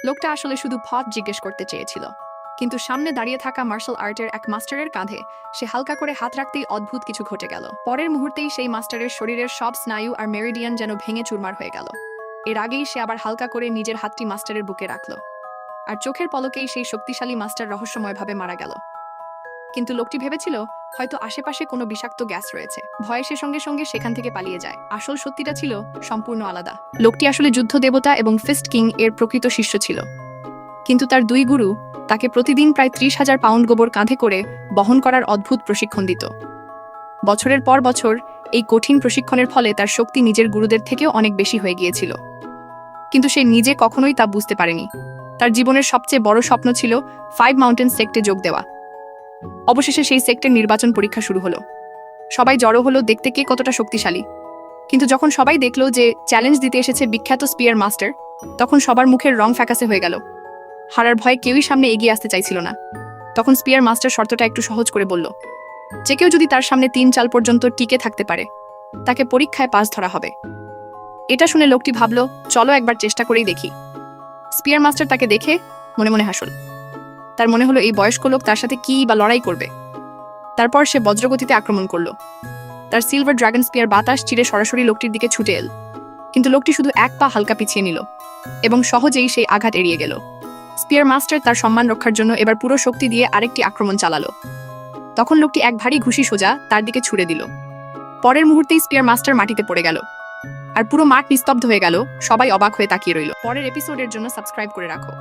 লোকটা আসলে শুধু পথ জিজ্ঞেস করতে চেয়েছিল, কিন্তু সামনে দাঁড়িয়ে থাকা মার্শাল আর্টের এক মাস্টারের কাঁধে সে হালকা করে হাত রাখতেই অদ্ভুত কিছু ঘটে গেল। পরের মুহূর্তেই সেই মাস্টারের শরীরের সব স্নায়ু আর মেরিডিয়ান যেন ভেঙে চুরমার হয়ে গেল। এর আগেই সে আবার হালকা করে নিজের হাতটি মাস্টারের বুকে রাখল, আর চোখের পলকেই সেই শক্তিশালী মাস্টার রহস্যময়ভাবে মারা গেল। কিন্তু লোকটি ভেবেছিল হয়তো আশেপাশে কোনো বিষাক্ত গ্যাস রয়েছে। ভয়ে সে সঙ্গে সঙ্গে সেখান থেকে পালিয়ে যায়। আসল সত্যিটা ছিল সম্পূর্ণ আলাদা। লোকটি আসলে যুদ্ধ দেবতা এবং ফিস্ট কিং এর প্রকৃত শিষ্য ছিল, কিন্তু তার দুই গুরু তাকে প্রতিদিন প্রায় 30,000 পাউন্ড গোবর কাঁধে করে বহন করার অদ্ভুত প্রশিক্ষণ দিত। বছরের পর বছর এই কঠিন প্রশিক্ষণের ফলে তার শক্তি নিজের গুরুদের থেকেও অনেক বেশি হয়ে গিয়েছিল, কিন্তু সে নিজে কখনোই তা বুঝতে পারেনি। তার জীবনের সবচেয়ে বড় স্বপ্ন ছিল 5 মাউন্টেন সেক্টে যোগ দেওয়া। অবশেষে সেই সেক্টের নির্বাচন পরীক্ষা শুরু হলো। সবাই জড়ো হলো দেখতে কে কতটা শক্তিশালী। কিন্তু যখন সবাই দেখল যে চ্যালেঞ্জ দিতে এসেছে বিখ্যাত স্পিয়ার মাস্টার, তখন সবার মুখের রং ফ্যাকাসে হয়ে গেল। হারার ভয়ে কেউই সামনে এগিয়ে আসতে চাইছিল না। তখন স্পিয়ার মাস্টার শর্তটা একটু সহজ করে বলল, যে কেউ যদি তার সামনে 3 চাল পর্যন্ত টিকে থাকতে পারে, তাকে পরীক্ষায় পাস ধরা হবে। এটা শুনে লোকটি ভাবল, চলো একবার চেষ্টা করেই দেখি। স্পিয়ার মাস্টার তাকে দেখে মনে মনে হাসল। তার মনে হলো এই বয়স্ক লোক তার সাথে কি বা লড়াই করবে। তারপর সে বজ্রগতিতে আক্রমণ করল। তার সিলভার ড্রাগন স্পিয়ার বাতাস চিরে সরাসরি লোকটির দিকে ছুটে এল, কিন্তু লোকটি শুধু এক পা হালকা পিছিয়ে নিল এবং সহজেই সেই আঘাত এড়িয়ে গেল। স্পিয়ার মাস্টার তার সম্মান রক্ষার জন্য এবার পুরো শক্তি দিয়ে আরেকটি আক্রমণ চালালো। তখন লোকটি এক ভারী ঘুষি সোজা তার দিকে ছুড়ে দিল। পরের মুহূর্তেই স্পিয়ার মাস্টার মাটিতে পড়ে গেল, আর পুরো মাঠ নিস্তব্ধ হয়ে গেল। সবাই অবাক হয়ে তাকিয়ে রইল। পরের এপিসোডের জন্য সাবস্ক্রাইব করে রাখো।